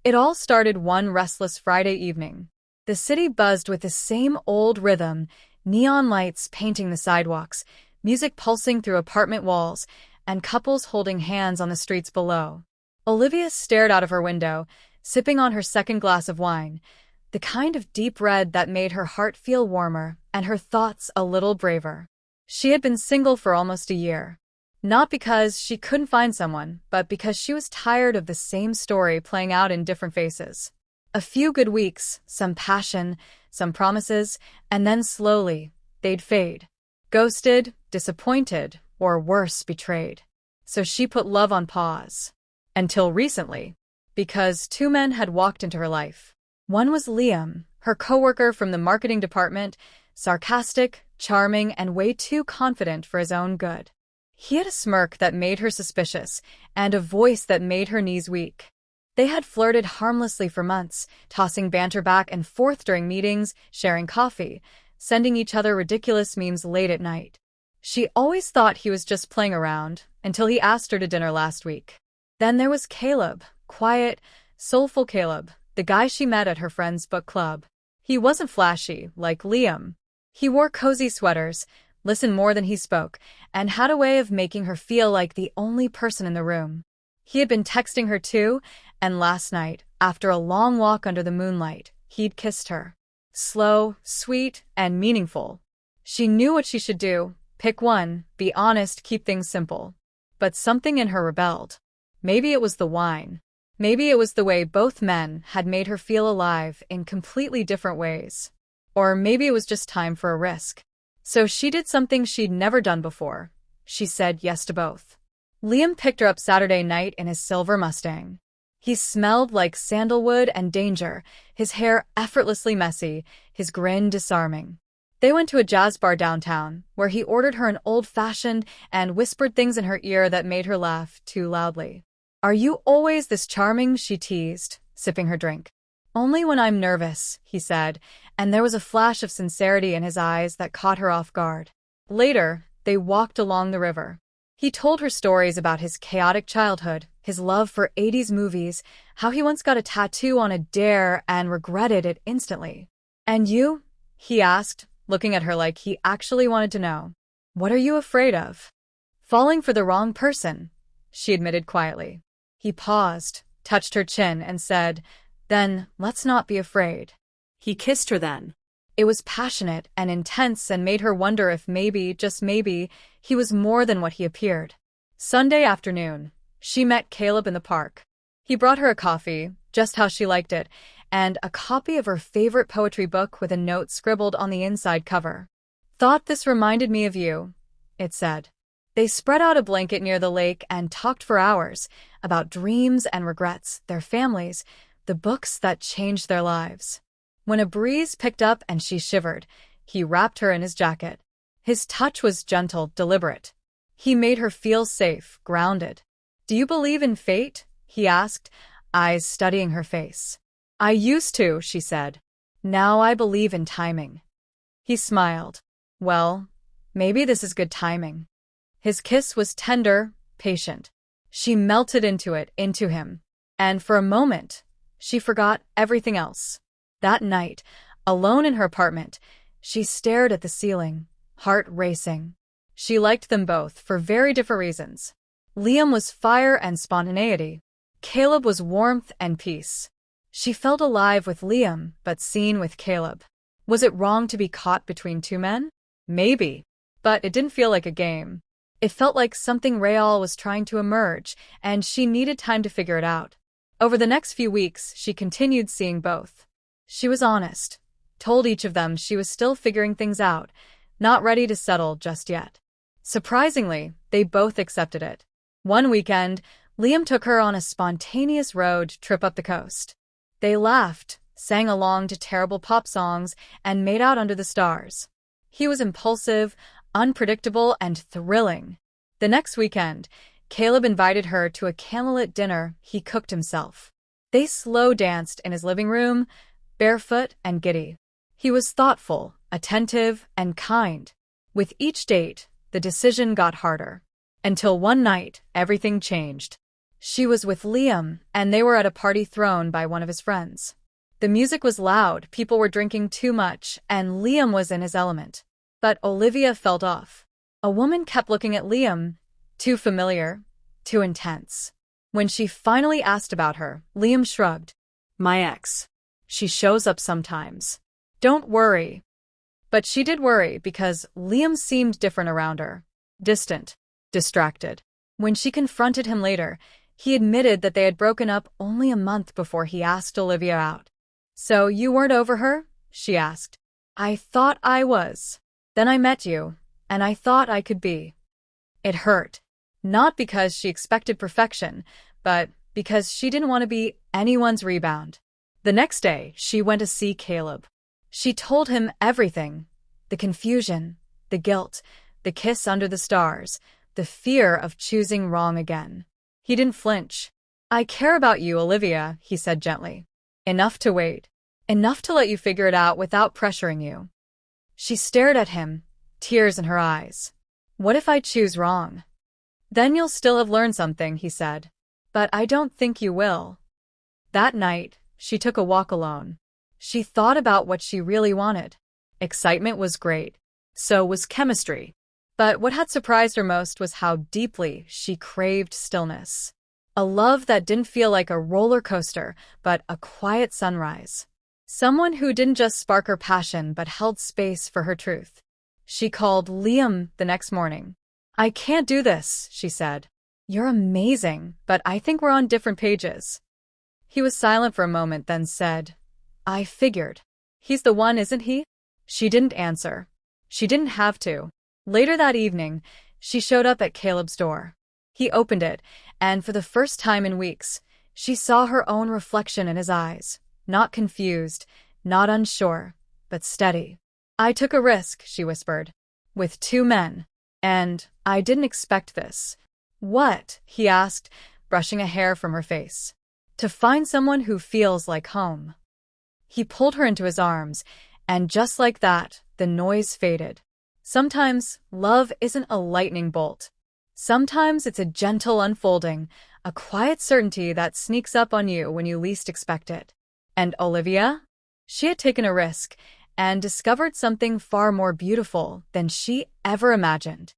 It all started one restless Friday evening. The city buzzed with the same old rhythm, neon lights painting the sidewalks, music pulsing through apartment walls, and couples holding hands on the streets below. Olivia stared out of her window, sipping on her second glass of wine, the kind of deep red that made her heart feel warmer and her thoughts a little braver. She had been single for almost a year. Not because she couldn't find someone, but because she was tired of the same story playing out in different faces. A few good weeks, some passion, some promises, and then slowly, they'd fade. Ghosted, disappointed, or worse, betrayed. So she put love on pause. Until recently. Because two men had walked into her life. One was Liam, her coworker from the marketing department, sarcastic, charming, and way too confident for his own good. He had a smirk that made her suspicious, and a voice that made her knees weak. They had flirted harmlessly for months, tossing banter back and forth during meetings, sharing coffee, sending each other ridiculous memes late at night. She always thought he was just playing around, until he asked her to dinner last week. Then there was Caleb, quiet, soulful Caleb, the guy she met at her friend's book club. He wasn't flashy, like Liam. He wore cozy sweaters, listened more than he spoke, and had a way of making her feel like the only person in the room. He had been texting her too, and last night, after a long walk under the moonlight, he'd kissed her. Slow, sweet, and meaningful. She knew what she should do. Pick one, be honest, keep things simple. But something in her rebelled. Maybe it was the wine. Maybe it was the way both men had made her feel alive in completely different ways. Or maybe it was just time for a risk. So she did something she'd never done before. She said yes to both. Liam picked her up Saturday night in his silver Mustang. He smelled like sandalwood and danger, his hair effortlessly messy, his grin disarming. They went to a jazz bar downtown, where he ordered her an old-fashioned and whispered things in her ear that made her laugh too loudly. "Are you always this charming?" she teased, sipping her drink. "Only when I'm nervous," he said, and there was a flash of sincerity in his eyes that caught her off guard. Later, they walked along the river. He told her stories about his chaotic childhood, his love for 80s movies, how he once got a tattoo on a dare and regretted it instantly. "And you?" he asked, looking at her like he actually wanted to know. "What are you afraid of?" "Falling for the wrong person," she admitted quietly. He paused, touched her chin, and said, "Then, let's not be afraid." He kissed her then. It was passionate and intense and made her wonder if maybe, just maybe, he was more than what he appeared. Sunday afternoon, she met Caleb in the park. He brought her a coffee, just how she liked it, and a copy of her favorite poetry book with a note scribbled on the inside cover. "Thought this reminded me of you," it said. They spread out a blanket near the lake and talked for hours about dreams and regrets, their families, the books that changed their lives. When a breeze picked up and she shivered, he wrapped her in his jacket. His touch was gentle, deliberate. He made her feel safe, grounded. "Do you believe in fate?" he asked, eyes studying her face. "I used to," she said. "Now I believe in timing." He smiled. "Well, maybe this is good timing." His kiss was tender, patient. She melted into it, into him. And for a moment, she forgot everything else. That night, alone in her apartment, she stared at the ceiling, heart racing. She liked them both for very different reasons. Liam was fire and spontaneity. Caleb was warmth and peace. She felt alive with Liam, but seen with Caleb. Was it wrong to be caught between two men? Maybe. But it didn't feel like a game. It felt like something real was trying to emerge, and she needed time to figure it out. Over the next few weeks, she continued seeing both. She was honest, told each of them she was still figuring things out, not ready to settle just yet. Surprisingly, they both accepted it. One weekend, Liam took her on a spontaneous road trip up the coast. They laughed, sang along to terrible pop songs, and made out under the stars. He was impulsive, unpredictable, and thrilling. The next weekend, Caleb invited her to a candlelit dinner he cooked himself. They slow danced in his living room, barefoot and giddy. He was thoughtful, attentive, and kind. With each date, the decision got harder. Until one night, everything changed. She was with Liam, and they were at a party thrown by one of his friends. The music was loud, people were drinking too much, and Liam was in his element. But Olivia felt off. A woman kept looking at Liam, too familiar, too intense. When she finally asked about her, Liam shrugged. My ex. She shows up sometimes. Don't worry. But she did worry because Liam seemed different around her. Distant. Distracted. When she confronted him later, he admitted that they had broken up only a month before he asked Olivia out. So you weren't over her? She asked. I thought I was. Then I met you, and I thought I could be. It hurt. Not because she expected perfection, but because she didn't want to be anyone's rebound. The next day, she went to see Caleb. She told him everything. The confusion, the guilt, the kiss under the stars, the fear of choosing wrong again. He didn't flinch. I care about you, Olivia, he said gently. Enough to wait. Enough to let you figure it out without pressuring you. She stared at him, tears in her eyes. What if I choose wrong? Then you'll still have learned something, he said. But I don't think you will. That night, she took a walk alone. She thought about what she really wanted. Excitement was great. So was chemistry. But what had surprised her most was how deeply she craved stillness. A love that didn't feel like a roller coaster, but a quiet sunrise. Someone who didn't just spark her passion, but held space for her truth. She called Liam the next morning. I can't do this, she said. You're amazing, but I think we're on different pages. He was silent for a moment, then said, I figured. He's the one, isn't he? She didn't answer. She didn't have to. Later that evening, she showed up at Caleb's door. He opened it, and for the first time in weeks, she saw her own reflection in his eyes. Not confused, not unsure, but steady. I took a risk, she whispered. With 2 men. And I didn't expect this. What? He asked, brushing a hair from her face. To find someone who feels like home. He pulled her into his arms, and just like that, the noise faded. Sometimes, love isn't a lightning bolt. Sometimes it's a gentle unfolding, a quiet certainty that sneaks up on you when you least expect it. And Olivia? She had taken a risk and discovered something far more beautiful than she ever imagined.